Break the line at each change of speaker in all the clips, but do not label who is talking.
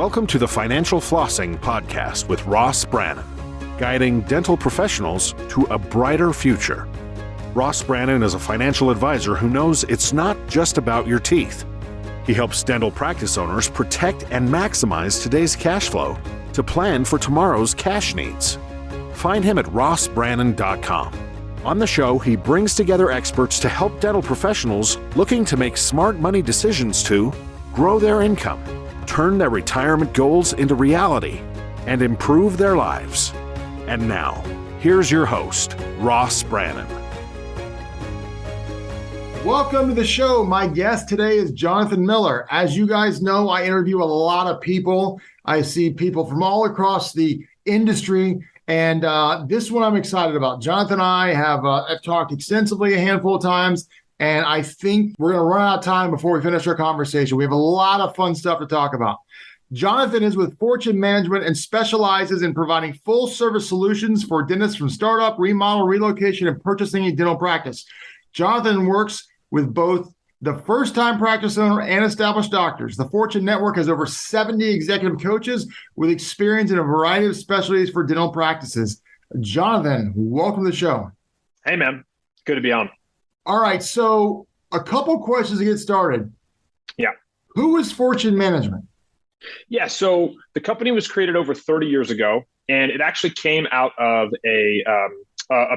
Welcome to the Financial Flossing Podcast with Ross Brannan, guiding dental professionals to a brighter future. Ross Brannan is a financial advisor who knows it's not just about your teeth. He helps dental practice owners protect and maximize today's cash flow to plan for tomorrow's cash needs. Find him at rossbrannan.com. On the show, he brings together experts to help dental professionals looking to make smart money decisions to grow their income, turn their retirement goals into reality, and improve their lives. And now, here's your host, Ross Brannan.
Welcome to the show. My guest today is Jonathan Miller. As you guys know, I interview a lot of people. I see people from all across the industry, and this one I'm excited about. Jonathan and I have talked extensively a handful of times, and I think we're going to run out of time before we finish our conversation. We have a lot of fun stuff to talk about. Jonathan is with Fortune Management and specializes in providing full-service solutions for dentists from startup, remodel, relocation, and purchasing a dental practice. Jonathan works with both the first-time practice owner and established doctors. The Fortune Network has over 70 executive coaches with experience in a variety of specialties for dental practices. Jonathan, welcome to the show.
Hey, man. Good to be on.
All right, so a couple questions to get started.
Yeah.
Who is Fortune Management?
Yeah, so the company was created over 30 years ago, and it actually came out of a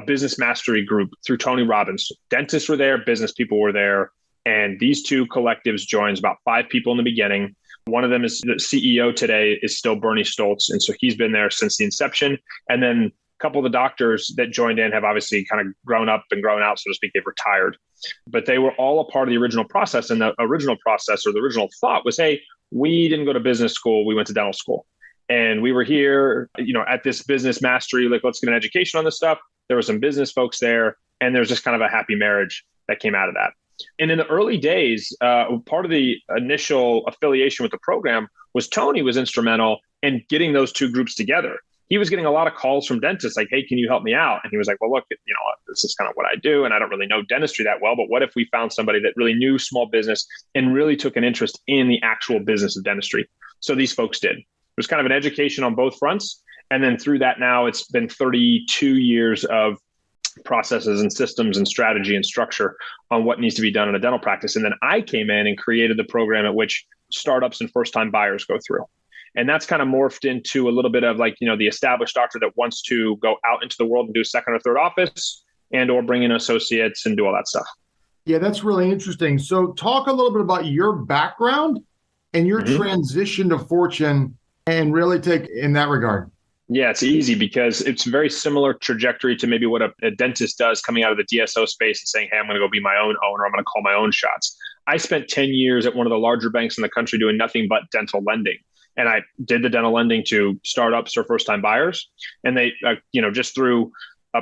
business mastery group through Tony Robbins. Dentists were there, business people were there, and these two collectives joined, about 5 people in the beginning. One of them is the CEO today is still Bernie Stoltz, and so he's been there since the inception. And then a couple of the doctors that joined in have obviously kind of grown up and grown out, so to speak. They've retired. But they were all a part of the original process, and the original process or the original thought was, hey, we didn't go to business school, we went to dental school. And we were here, at this business mastery, like, let's get an education on this stuff. There were some business folks there, and there's just kind of a happy marriage that came out of that. And in the early days, part of the initial affiliation with the program was Tony was instrumental in getting those two groups together. He was getting a lot of calls from dentists like, hey, can you help me out? And he was like, well, look, this is kind of what I do. And I don't really know dentistry that well, but what if we found somebody that really knew small business and really took an interest in the actual business of dentistry? So these folks did. It was kind of an education on both fronts. And then through that now, it's been 32 years of processes and systems and strategy and structure on what needs to be done in a dental practice. And then I came in and created the program at which startups and first-time buyers go through. And that's kind of morphed into a little bit of like, the established doctor that wants to go out into the world and do second or third office and or bring in associates and do all that stuff.
Yeah, that's really interesting. So talk a little bit about your background and your transition to Fortune and really take in that regard.
Yeah, it's easy because it's a very similar trajectory to maybe what a dentist does coming out of the DSO space and saying, hey, I'm going to go be my own owner. I'm going to call my own shots. I spent 10 years at one of the larger banks in the country doing nothing but dental lending. And I did the dental lending to startups or first-time buyers. And they, just through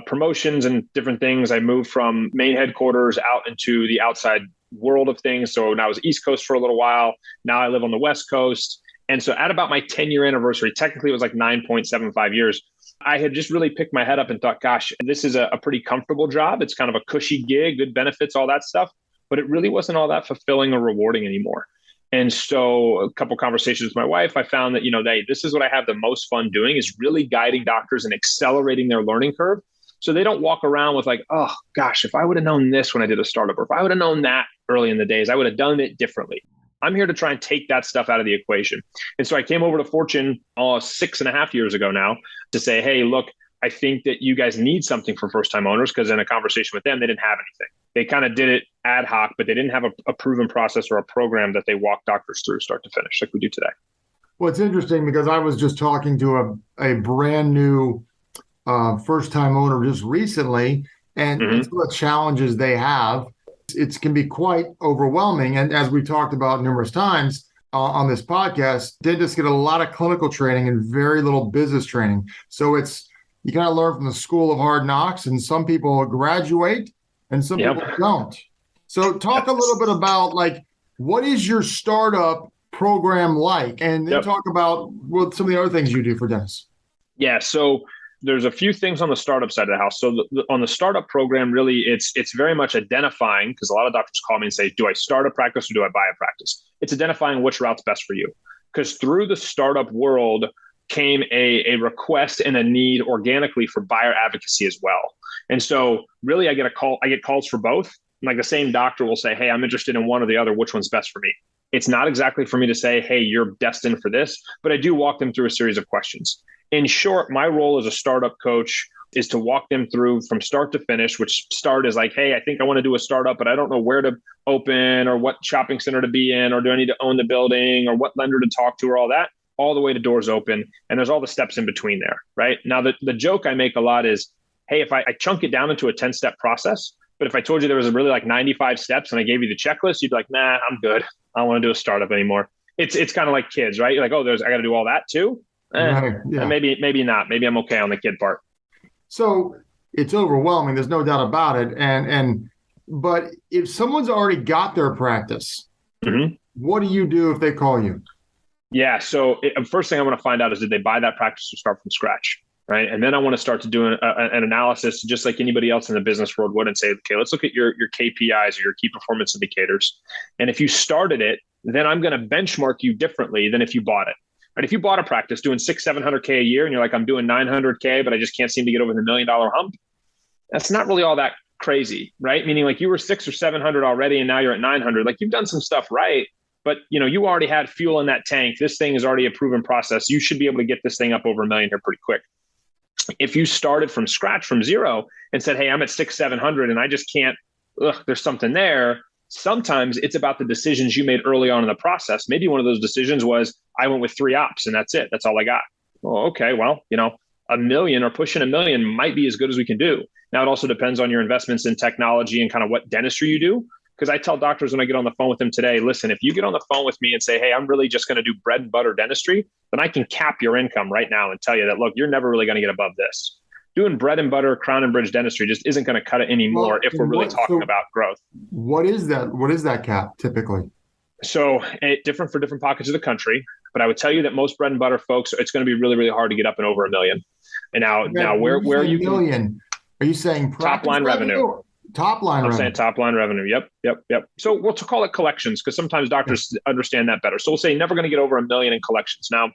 promotions and different things, I moved from main headquarters out into the outside world of things. So now I was East Coast for a little while. Now I live on the West Coast. And so at about my 10-year anniversary, technically it was like 9.75 years, I had just really picked my head up and thought, gosh, this is a pretty comfortable job. It's kind of a cushy gig, good benefits, all that stuff. But it really wasn't all that fulfilling or rewarding anymore. And so a couple conversations with my wife, I found that, this is what I have the most fun doing is really guiding doctors and accelerating their learning curve. So they don't walk around with like, oh, gosh, if I would have known this when I did a startup, or if I would have known that early in the days, I would have done it differently. I'm here to try and take that stuff out of the equation. And so I came over to Fortune 6.5 years ago now to say, hey, look, I think that you guys need something for first-time owners, because in a conversation with them, they didn't have anything. They kind of did it ad hoc, but they didn't have a proven process or a program that they walk doctors through start to finish like we do today.
Well, it's interesting because I was just talking to a brand new first-time owner just recently, and some of the challenges they have, it can be quite overwhelming. And as we've talked about numerous times on this podcast, dentists get a lot of clinical training and very little business training. So you kind of learn from the school of hard knocks, and some people graduate and some people don't. So talk a little bit about what is your startup program like? And then talk about some of the other things you do for dentists.
Yeah. So there's a few things on the startup side of the house. So on the startup program, really, it's very much identifying, because a lot of doctors call me and say, do I start a practice or do I buy a practice? It's identifying which route's best for you. Because through the startup world came a request and a need organically for buyer advocacy as well. And so really I get calls for both. Like the same doctor will say, hey, I'm interested in one or the other. Which one's best for me? It's not exactly for me to say, hey, you're destined for this, but I do walk them through a series of questions. In short, my role as a startup coach is to walk them through from start to finish, which start is like, hey, I think I want to do a startup, but I don't know where to open or what shopping center to be in, or do I need to own the building or what lender to talk to or all that, all the way to doors open. And there's all the steps in between there, right? Now, the joke I make a lot is, hey, if I chunk it down into a 10-step process, but if I told you there was really like 95 steps and I gave you the checklist, you'd be like, nah, I'm good. I don't want to do a startup anymore. It's kind of like kids, right? You're like, oh, I got to do all that too?
Right, yeah.
Maybe not. Maybe I'm okay on the kid part.
So it's overwhelming. There's no doubt about it. But if someone's already got their practice, what do you do if they call you?
Yeah. So first thing I want to find out is, did they buy that practice or start from scratch? Right. And then I want to start to do an analysis, just like anybody else in the business world would, and say, okay, let's look at your KPIs or your key performance indicators. And if you started it, then I'm going to benchmark you differently than if you bought it. Right? If you bought a practice doing $600,000-$700K a year and you're like, I'm doing $900K, but I just can't seem to get over the $1 million hump, that's not really all that crazy, right? Meaning like you were 600 or 700 already and now you're at 900. Like you've done some stuff right, but you already had fuel in that tank. This thing is already a proven process. You should be able to get this thing up over $1 million here pretty quick. If you started from scratch, from zero, and said, hey, I'm at 600-700 and I just can't, there's something there. Sometimes it's about the decisions you made early on in the process. Maybe one of those decisions was, I went with 3 ops and that's it. That's all I got. Oh, okay. Well, $1 million or pushing $1 million might be as good as we can do. Now, it also depends on your investments in technology and kind of what dentistry you do. Because I tell doctors when I get on the phone with them today, listen, if you get on the phone with me and say, hey, I'm really just going to do bread and butter dentistry, then I can cap your income right now and tell you that, look, you're never really going to get above this. Doing bread and butter, crown and bridge dentistry just isn't going to cut it anymore if we're really talking about growth.
What is that? What is that cap typically?
So different for different pockets of the country. But I would tell you that most bread and butter folks, it's going to be really, really hard to get up and over $1 million. And now where are you?
Million? Are you saying
top line revenue?
Top line revenue.
I'm saying top line revenue. Yep. So we'll call it collections because sometimes doctors understand that better. So we'll say never going to get over $1 million in collections. Now,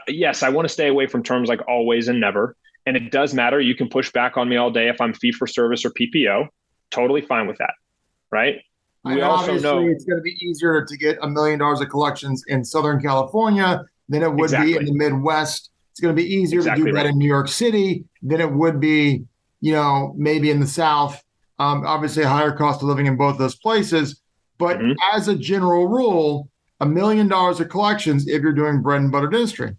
yes, I want to stay away from terms like always and never. And it does matter. You can push back on me all day if I'm fee for service or PPO. Totally fine with that. Right.
We also know it's going to be easier to get $1 million of collections in Southern California than it would be in the Midwest. It's going to be easier to do that in New York City than it would be, maybe in the South. Obviously, a higher cost of living in both those places. But as a general rule, $1 million of collections if you're doing bread and butter dentistry.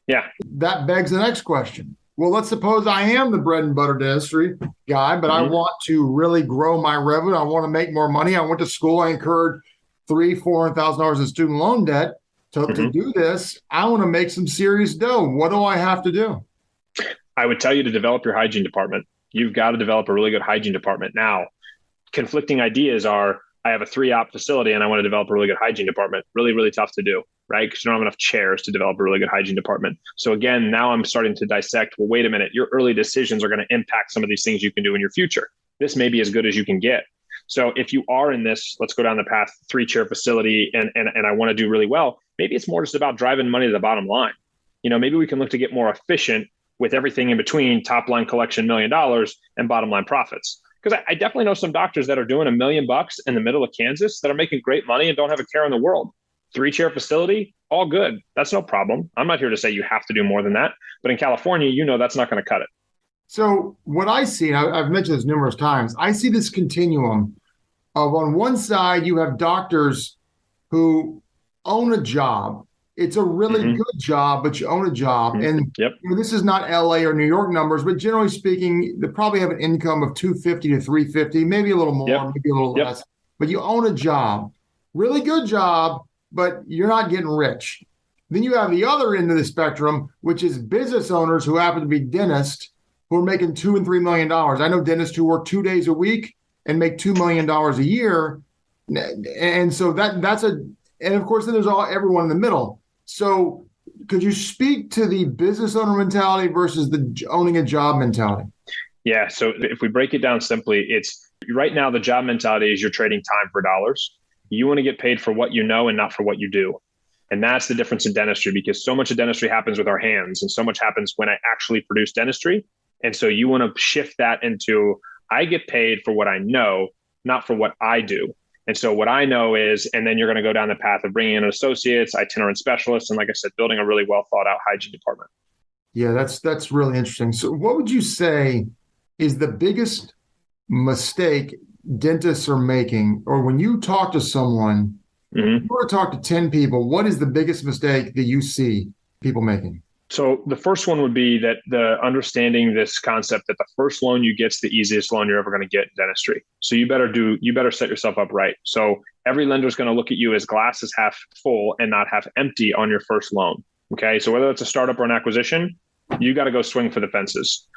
Yeah.
That begs the next question. Well, let's suppose I am the bread and butter dentistry guy, but I want to really grow my revenue. I want to make more money. I went to school. I incurred $300,000-$400,000 in student loan debt to do this. I want to make some serious dough. What do I have to do?
I would tell you to develop your hygiene department. You've got to develop a really good hygiene department. Now, conflicting ideas are, I have a 3-op facility and I want to develop a really good hygiene department. Really, really tough to do, right? Because you don't have enough chairs to develop a really good hygiene department. So again, now I'm starting to dissect, well, wait a minute, your early decisions are going to impact some of these things you can do in your future. This may be as good as you can get. So if you are in this, let's go down the path, 3-chair facility and I want to do really well, maybe it's more just about driving money to the bottom line. Maybe we can look to get more efficient with everything in between top line collection $1 million and bottom line profits. Because I definitely know some doctors that are doing $1 million in the middle of Kansas that are making great money and don't have a care in the world. 3-chair facility, all good. That's no problem. I'm not here to say you have to do more than that. But in California, that's not going to cut it.
So what I see, and I've mentioned this numerous times, I see this continuum of on one side, you have doctors who own a job. It's a really good job, but you own a job. And this is not LA or New York numbers, but generally speaking, they probably have an income of $250 to $350, maybe a little more, maybe a little less. But you own a job, really good job, but you're not getting rich. Then you have the other end of the spectrum, which is business owners who happen to be dentists who are making $2 and $3 million. I know dentists who work 2 days a week and make $2 million a year. And so and of course, then there's everyone in the middle. So could you speak to the business owner mentality versus the owning a job mentality?
Yeah. So if we break it down simply, it's right now the job mentality is you're trading time for dollars. You want to get paid for what you know and not for what you do. And that's the difference in dentistry, because so much of dentistry happens with our hands and so much happens when I actually produce dentistry. And so you want to shift that into, I get paid for what I know, not for what I do. And so what I know is, and then you're going to go down the path of bringing in associates, itinerant specialists, and like I said, building a really well thought out hygiene department.
Yeah, that's really interesting. So what would you say is the biggest mistake dentists are making, or when you talk to someone, you were to talk to 10 people, what is the biggest mistake that you see people making?
So the first one would be that the understanding this concept that the first loan you get is the easiest loan you're ever going to get in dentistry. So you better set yourself up right. So every lender is going to look at you as glass is half full and not half empty on your first loan. Okay. So whether it's a startup or an acquisition, you got to go swing for the fences.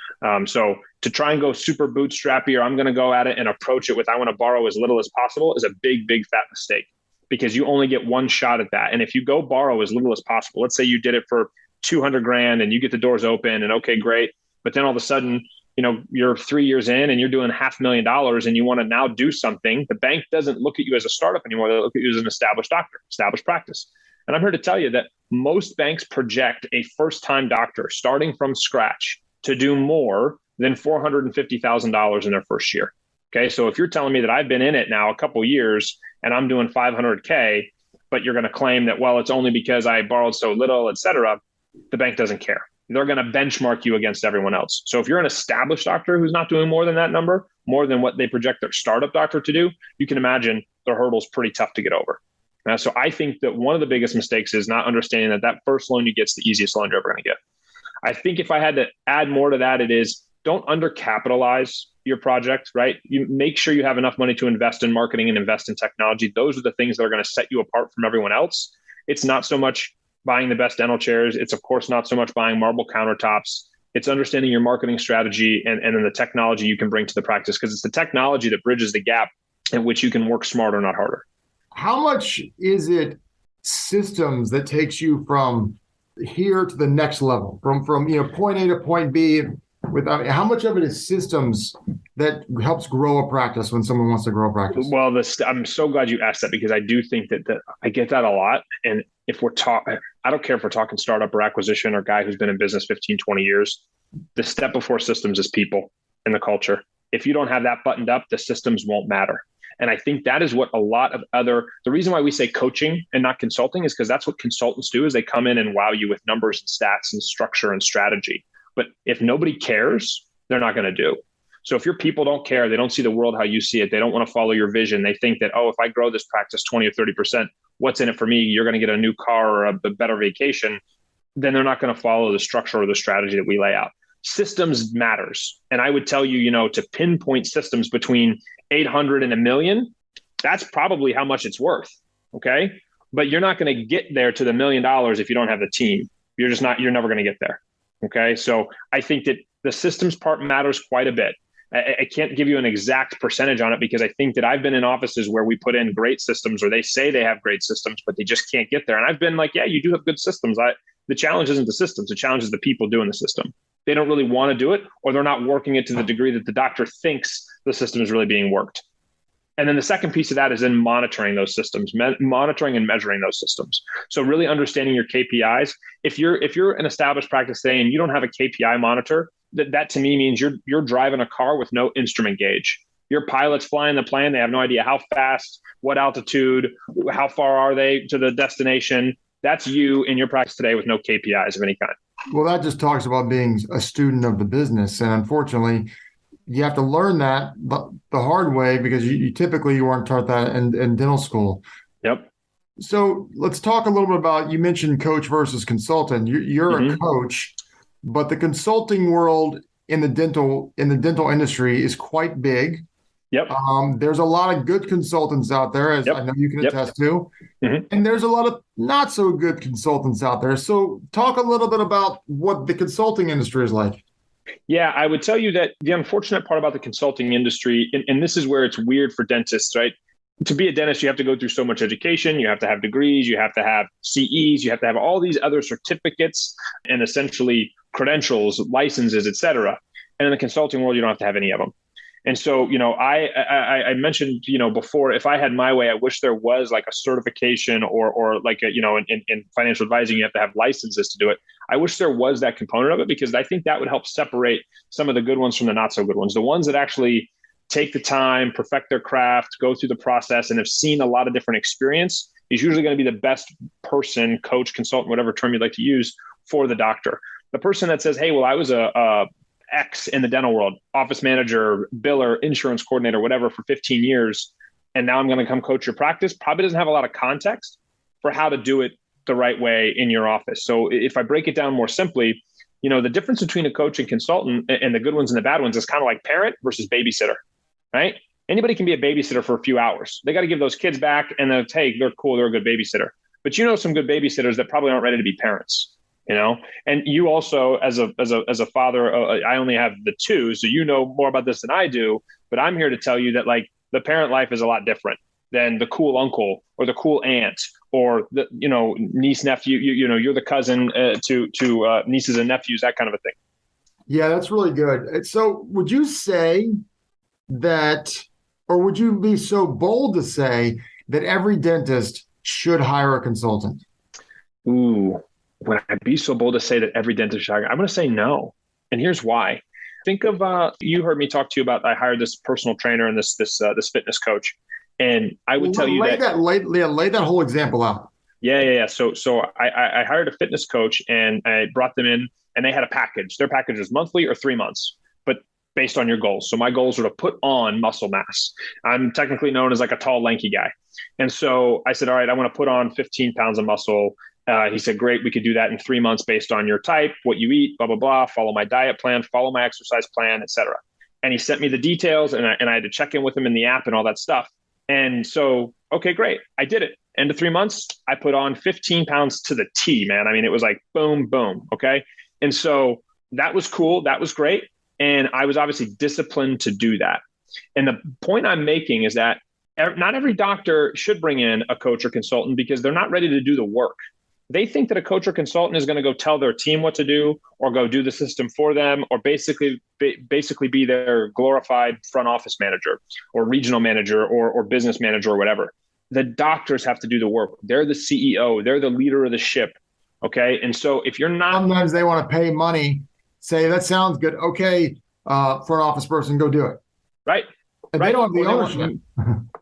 So to try and go super bootstrappy, or I'm going to go at it and approach it with, I want to borrow as little as possible, is a big, big fat mistake, because you only get one shot at that. And if you go borrow as little as possible, let's say you did it for 200 grand and you get the doors open and okay, great. But then all of a sudden, you're 3 years in and you're doing $500,000 and you want to now do something. The bank doesn't look at you as a startup anymore. They look at you as an established doctor, established practice. And I'm here to tell you that most banks project a first-time doctor starting from scratch to do more than $450,000 in their first year. Okay. So if you're telling me that I've been in it now a couple of years and I'm doing 500K, but you're going to claim that, well, it's only because I borrowed so little, et cetera, the bank doesn't care. They're going to benchmark you against everyone else. So if you're an established doctor who's not doing more than that number, more than what they project their startup doctor to do, you can imagine the hurdle's pretty tough to get over. So I think that one of the biggest mistakes is not understanding that first loan you get is the easiest loan you're ever going to get. I think if I had to add more to that, it is, don't undercapitalize your project, right? You make sure you have enough money to invest in marketing and invest in technology. Those are the things that are going to set you apart from everyone else. It's not so much buying the best dental chairs. It's of course not so much buying marble countertops. It's understanding your marketing strategy and then the technology you can bring to the practice, because it's the technology that bridges the gap in which you can work smarter, not harder.
How much is it systems that takes you from here to the next level, from point A to point B? How much of it is systems that helps grow a practice when someone wants to grow a practice?
Well, I'm so glad you asked that, because I do think that I get that a lot. And if we're talking, I don't care if we're talking startup or acquisition or guy who's been in business 15, 20 years, the step before systems is people and the culture. If you don't have that buttoned up, the systems won't matter. And I think that is what a lot of the reason why we say coaching and not consulting is because that's what consultants do, is they come in and wow you with numbers and stats and structure and strategy. But if nobody cares, they're not going to do. So if your people don't care, they don't see the world how you see it, they don't want to follow your vision, they think that, if I grow this practice 20 or 30%, what's in it for me? You're going to get a new car or a better vacation. Then they're not going to follow the structure or the strategy that we lay out. Systems matters. And I would tell you, to pinpoint systems between 800 and $1 million, that's probably how much it's worth. Okay. But you're not going to get there to the $1 million if you don't have the team. You're never going to get there. Okay. So I think that the systems part matters quite a bit. I can't give you an exact percentage on it, because I think that I've been in offices where we put in great systems, or they say they have great systems, but they just can't get there. And I've been like, yeah, you do have good systems. The challenge isn't the systems. The challenge is the people doing the system. They don't really want to do it, or they're not working it to the degree that the doctor thinks the system is really being worked. And then the second piece of that is in monitoring those systems, monitoring and measuring those systems. So really understanding your KPIs. If you're an established practice today and you don't have a KPI monitor, that to me means you're driving a car with no instrument gauge. Your pilot's flying the plane. They have no idea how fast, what altitude, how far are they to the destination. That's you in your practice today with no KPIs of any kind.
Well, that just talks about being a student of the business. And unfortunately, you have to learn that the hard way, because you typically weren't taught that in dental school.
Yep.
So let's talk a little bit about, you mentioned coach versus consultant. You're a coach, but the consulting world in the dental industry is quite big.
Yep.
There's a lot of good consultants out there, as I know you can attest to. And there's a lot of not so good consultants out there. So talk a little bit about what the consulting industry is like.
Yeah, I would tell you that the unfortunate part about the consulting industry, and this is where it's weird for dentists, right? to be a dentist, you have to go through so much education. You have to have degrees, you have to have CEs, you have to have all these other certificates and essentially credentials, licenses, et cetera. And in the consulting world, you don't have to have any of them. And so, I mentioned, before, if I had my way, I wish there was like a certification or like in financial advising, you have to have licenses to do it. I wish there was that component of it, because I think that would help separate some of the good ones from the not so good ones. The ones that actually take the time, perfect their craft, go through the process, and have seen a lot of different experience is usually going to be the best person, coach, consultant, whatever term you'd like to use, for the doctor. The person that says, hey, well, I was a X in the dental world, office manager, biller, insurance coordinator, whatever, for 15 years, and now I'm going to come coach your practice, probably doesn't have a lot of context for how to do it the right way in your office. So if I break it down more simply, the difference between a coach and consultant and the good ones and the bad ones is kind of like parent versus babysitter, right? Anybody can be a babysitter for a few hours. They got to give those kids back, and then, hey, they're cool, they're a good babysitter. But some good babysitters that probably aren't ready to be parents. And you also, as a father, I only have the two, so you know more about this than I do. But I'm here to tell you that like the parent life is a lot different than the cool uncle or the cool aunt or the niece, nephew. You're the cousin to nieces and nephews, that kind of a thing.
Yeah, that's really good. So, would you say that, or would you be so bold to say that every dentist should hire a consultant?
Ooh. Would I be so bold to say that every dentist should hire? I'm going to say no. And here's why. Think of, you heard me talk to you about, I hired this personal trainer and this fitness coach. And I would tell you lay
that whole example out.
Yeah. So I hired a fitness coach and I brought them in, and they had a package. Their package was monthly or 3 months, but based on your goals. So my goals were to put on muscle mass. I'm technically known as like a tall, lanky guy. And so I said, all right, I want to put on 15 pounds of muscle. He said, great, we could do that in 3 months based on your type, what you eat, blah, blah, blah, follow my diet plan, follow my exercise plan, et cetera. And he sent me the details, and I had to check in with him in the app and all that stuff. And so, okay, great. I did it. End of 3 months, I put on 15 pounds to the T, man. I mean, it was like boom, boom. Okay. And so that was cool. That was great. And I was obviously disciplined to do that. And the point I'm making is that not every doctor should bring in a coach or consultant because they're not ready to do the work. They think that a coach or consultant is going to go tell their team what to do or go do the system for them or basically be their glorified front office manager or regional manager or business manager or whatever. The doctors have to do the work. They're the CEO. They're the leader of the ship. Okay. And so if you're not.
Sometimes they want to pay money, say, that sounds good. Okay. Front office person, go do it.
Right.
And they don't have the ownership.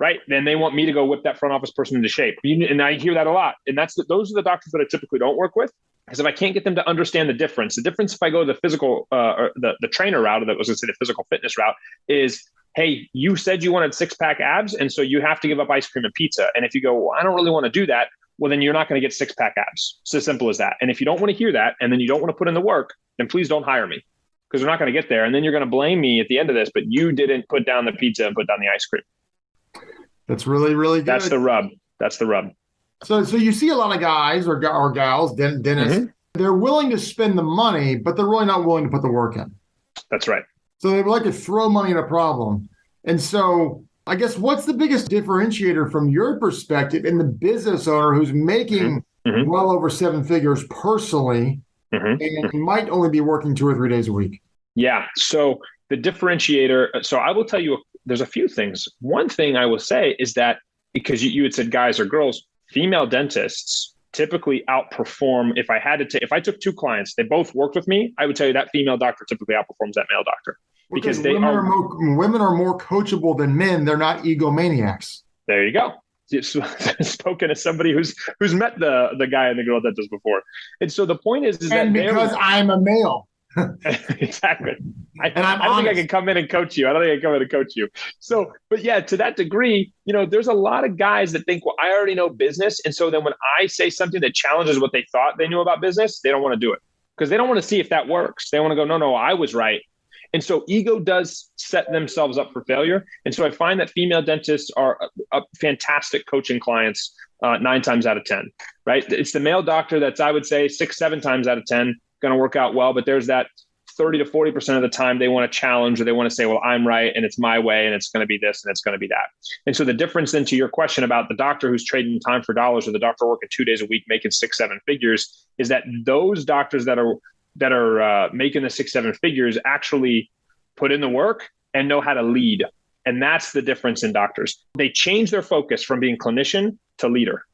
Right. Then they want me to go whip that front office person into shape. And I hear that a lot. And those are the doctors that I typically don't work with. Because if I can't get them to understand the difference if I go the physical or the trainer route, or that was going to say the physical fitness route, is, hey, you said you wanted 6-pack abs, and so you have to give up ice cream and pizza. And if you go, well, I don't really want to do that, well, then you're not going to get 6-pack abs. It's as simple as that. And if you don't want to hear that, and then you don't want to put in the work, then please don't hire me. Because we're not going to get there. And then you're going to blame me at the end of this, but you didn't put down the pizza and put down the ice cream.
That's really, really good.
That's the rub.
So you see a lot of guys or gals, dentists, mm-hmm. They're willing to spend the money, but they're really not willing to put the work in.
That's right.
So they like to throw money at a problem. And so I guess what's the biggest differentiator from your perspective in the business owner who's making mm-hmm. well over 7 figures personally, mm-hmm. and might only be working 2 or 3 days a week?
Yeah. So the differentiator, so I will tell you, there's a few things. One thing I will say is that, because you had said guys or girls, female dentists typically outperform. If I took 2 clients, they both worked with me, I would tell you that female doctor typically outperforms that male doctor. Because women
are more coachable than men. They're not egomaniacs.
There you go. Spoken as somebody who's met the guy and the girl dentist before. And so the point is
and
that
because I'm a male.
Exactly. I don't think I can come in and coach you. So, but yeah, to that degree, there's a lot of guys that think, well, I already know business. And so then when I say something that challenges what they thought they knew about business, they don't want to do it because they don't want to see if that works. They want to go, no, I was right. And so ego does set themselves up for failure. And so I find that female dentists are fantastic coaching clients 9 times out of 10, right? It's the male doctor that's, I would say, 6-7 times out of 10 going to work out well. But there's that 30 to 40% of the time they want to challenge, or they want to say, well, I'm right and it's my way and it's going to be this and it's going to be that. And so the difference then to your question about the doctor who's trading time for dollars, or the doctor working 2 days a week making 6-7 figures, is that those doctors that are making the 6-7 figures actually put in the work and know how to lead. And that's the difference in doctors. They change their focus from being clinician to leader.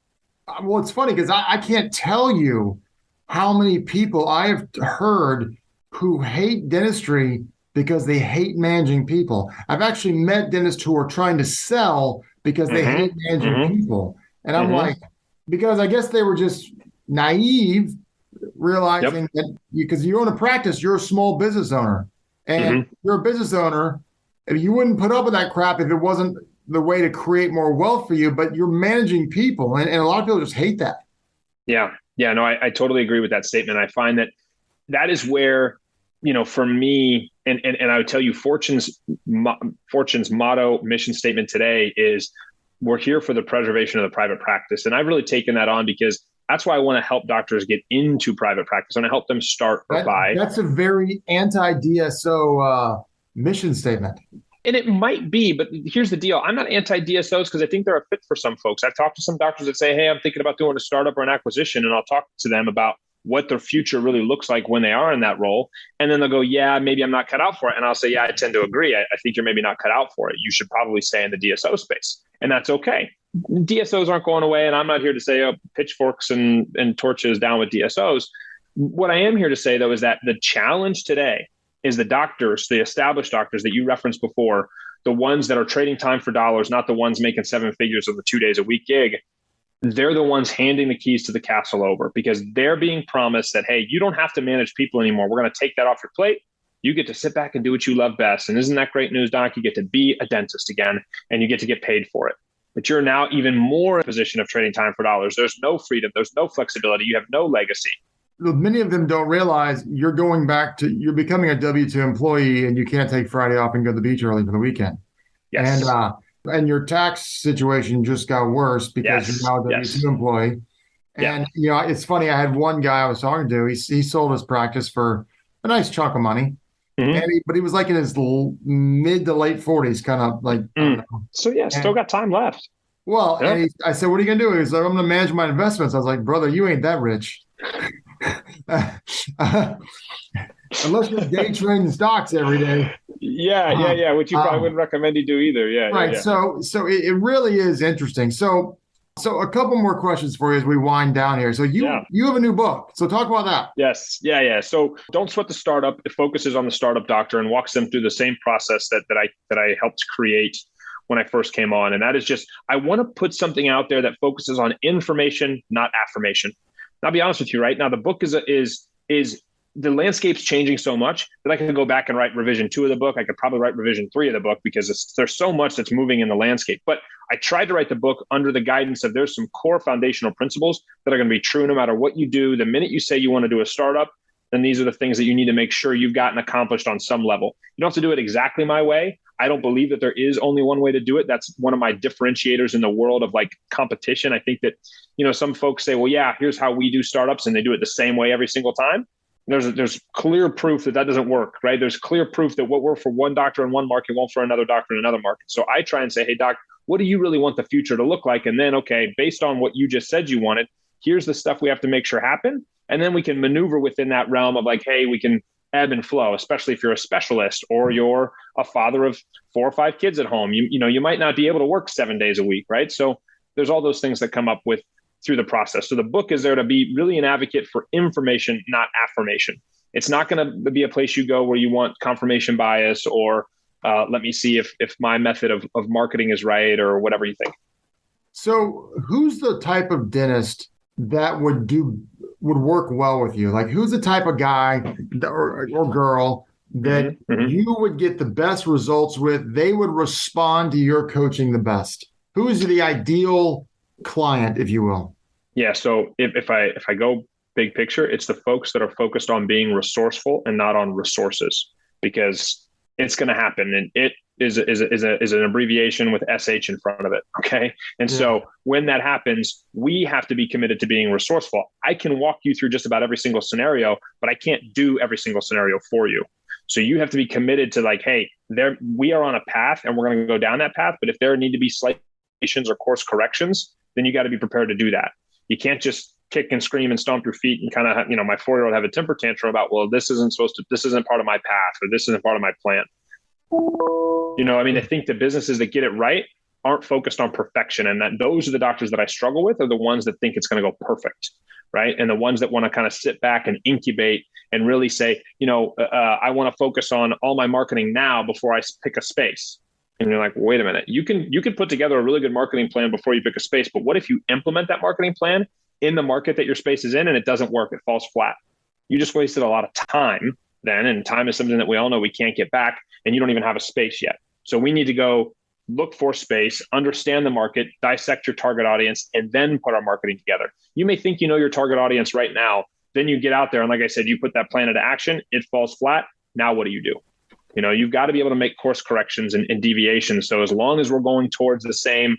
Well, it's funny because I can't tell you how many people I have heard who hate dentistry because they hate managing people. I've actually met dentists who are trying to sell because they hate managing people. And I'm like, because I guess they were just naive, realizing that because you own a practice, you're a small business owner. And you're a business owner, you wouldn't put up with that crap if it wasn't the way to create more wealth for you, but you're managing people. And a lot of people just hate that.
Yeah. Yeah, no, I totally agree with that statement. I find that is where, for me, and I would tell you Fortune's motto, mission statement today is, we're here for the preservation of the private practice. And I've really taken that on because that's why I want to help doctors get into private practice. I want to help them start or buy.
That's a very anti-DSO mission statement.
And it might be, but here's the deal. I'm not anti-DSOs because I think they're a fit for some folks. I've talked to some doctors that say, hey, I'm thinking about doing a startup or an acquisition, and I'll talk to them about what their future really looks like when they are in that role. And then they'll go, yeah, maybe I'm not cut out for it. And I'll say, yeah, I tend to agree. I think you're maybe not cut out for it. You should probably stay in the DSO space. And that's okay. DSOs aren't going away. And I'm not here to say, pitchforks and torches down with DSOs. What I am here to say, though, is that the challenge today is the doctors, the established doctors that you referenced before, the ones that are trading time for dollars, not the ones making 7 figures of the 2 days a week gig. They're the ones handing the keys to the castle over because they're being promised that, hey, you don't have to manage people anymore. We're going to take that off your plate. You get to sit back and do what you love best. And isn't that great news, Doc? You get to be a dentist again, and you get to get paid for it. But you're now even more in a position of trading time for dollars. There's no freedom. There's no flexibility. You have no legacy.
Many of them don't realize you're becoming a W-2 employee, and you can't take Friday off and go to the beach early for the weekend.
Yes.
And your tax situation just got worse because you're now a W-2 employee. And, it's funny. I had one guy I was talking to, he sold his practice for a nice chunk of money. But he was like in his mid to late 40s, kind of like.
So, still got time left.
Well, and I said, what are you going to do? He was like, I'm going to manage my investments. I was like, brother, you ain't that rich. Unless you're day trading stocks every day.
Which you probably wouldn't recommend you do either.
Right. So it really is interesting. So a couple more questions for you as we wind down here. So you have a new book. So talk about that.
Yes. Yeah. So Don't Sweat the Startup. It focuses on the startup doctor and walks them through the same process that I helped create when I first came on. And that is just, I want to put something out there that focuses on information, not affirmation. And I'll be honest with you, right now, the book is the landscape's changing so much that I can go back and write revision 2 of the book. I could probably write revision 3 of the book because there's so much that's moving in the landscape. But I tried to write the book under the guidance of there's some core foundational principles that are going to be true no matter what you do. The minute you say you want to do a startup, then these are the things that you need to make sure you've gotten accomplished on some level. You don't have to do it exactly my way. I don't believe that there is only one way to do it. That's one of my differentiators in the world of like competition. I think that, some folks say, well, yeah, here's how we do startups, and they do it the same way every single time. There's clear proof that doesn't work, right? There's clear proof that what worked for one doctor in one market won't for another doctor in another market. So I try and say, hey, doc, what do you really want the future to look like? And then, okay, based on what you just said you wanted, here's the stuff we have to make sure happen. And then we can maneuver within that realm of like, hey, we can ebb and flow, especially if you're a specialist or you're a father of 4 or 5 kids at home. You might not be able to work 7 days a week, right? So there's all those things that come up with through the process. So the book is there to be really an advocate for information, not affirmation. It's not going to be a place you go where you want confirmation bias or let me see if my method of marketing is right or whatever you think.
So who's the type of dentist that would work well with you? Like who's the type of guy or girl that you would get the best results with? They would respond to your coaching the best. Who is the ideal client, if you will?
Yeah. So if I go big picture, it's the folks that are focused on being resourceful and not on resources, because it's going to happen. And it is an abbreviation with SH in front of it. Okay. And so when that happens, we have to be committed to being resourceful. I can walk you through just about every single scenario, but I can't do every single scenario for you. So you have to be committed to like, hey, we are on a path and we're going to go down that path. But if there need to be slight or course corrections, then you got to be prepared to do that. You can't just kick and scream and stomp your feet and kind of, my 4-year-old have a temper tantrum about, well, this isn't part of my path, or this isn't part of my plan. I think the businesses that get it right aren't focused on perfection. And that those are the doctors that I struggle with, are the ones that think it's going to go perfect. Right. And the ones that want to kind of sit back and incubate and really say, I want to focus on all my marketing now before I pick a space. And you're like, wait a minute, you can put together a really good marketing plan before you pick a space. But what if you implement that marketing plan in the market that your space is in and it doesn't work? It falls flat. You just wasted a lot of time then. And time is something that we all know we can't get back. And you don't even have a space yet. So we need to go look for space, understand the market, dissect your target audience, and then put our marketing together. You may think you know your target audience right now. Then you get out there. And like I said, you put that plan into action. It falls flat. Now what do? You've got to be able to make course corrections and deviations. So as long as we're going towards the same,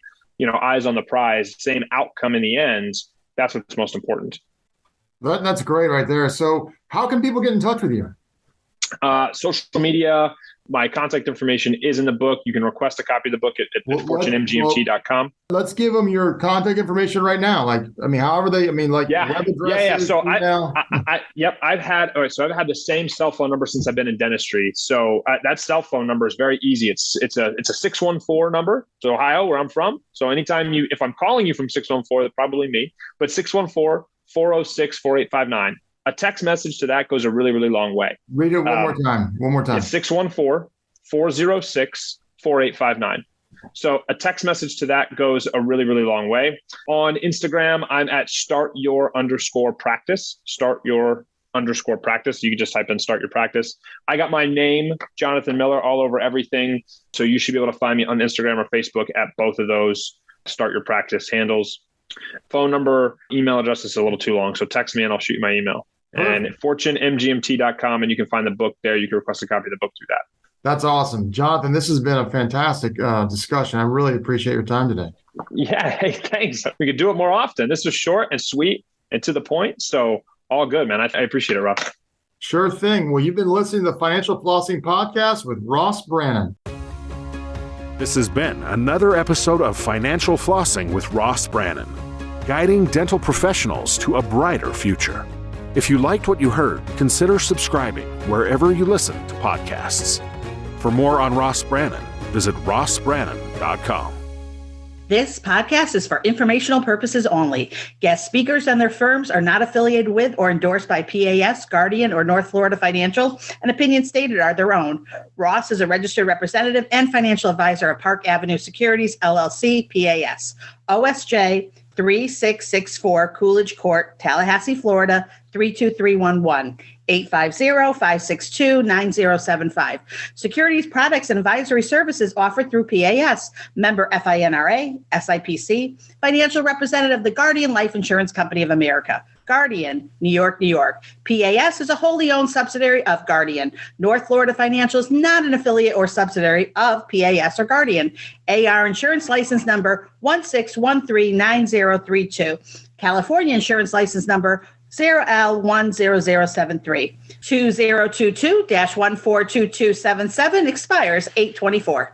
eyes on the prize, same outcome in the end, that's what's most important.
That's great right there. So how can people get in touch with you?
Social media. My contact information is in the book. You can request a copy of the book at fortunemgmt.com.
Let's give them your contact information right now. However they, web addresses,
So
email.
I've had the same cell phone number since I've been in dentistry. So that cell phone number is very easy. It's a 614 number. So Ohio, where I'm from. So anytime if I'm calling you from 614, that's probably me, but 614-406-4859. A text message to that goes a really, really long way.
Read it one more time.
It's 614-406-4859. So a text message to that goes a really, really long way. On Instagram, I'm at @start_your_practice. @start_your_practice. You can just type in start your practice. I got my name, Jonathan Miller, all over everything. So you should be able to find me on Instagram or Facebook at both of those Start Your Practice handles. Phone number, email address is a little too long. So text me and I'll shoot you my email. And fortunemgmt.com, and you can find the book there. You can request a copy of the book through that.
That's awesome. Jonathan, this has been a fantastic discussion. I really appreciate your time today.
Yeah. Hey, thanks. We could do it more often. This was short and sweet and to the point. So all good, man. I appreciate it, Ross.
Sure thing. Well, you've been listening to the Financial Flossing Podcast with Ross Brannan.
This has been another episode of Financial Flossing with Ross Brannan, guiding dental professionals to a brighter future. If you liked what you heard, consider subscribing wherever you listen to podcasts. For more on Ross Brannan, visit rossbrannan.com.
This podcast is for informational purposes only. Guest speakers and their firms are not affiliated with or endorsed by PAS, Guardian, or North Florida Financial, and opinions stated are their own. Ross is a registered representative and financial advisor of Park Avenue Securities, LLC, PAS. OSJ 3664 Coolidge Court, Tallahassee, Florida, 32311. 850-562-9075. Securities, products, and advisory services offered through PAS, member FINRA, SIPC, financial representative of the Guardian Life Insurance Company of America. Guardian, New York, New York. PAS is a wholly owned subsidiary of Guardian. North Florida Financial is not an affiliate or subsidiary of PAS or Guardian. AR Insurance License Number 16139032. California Insurance License Number 0L10073. 2022-142277 expires 8/24.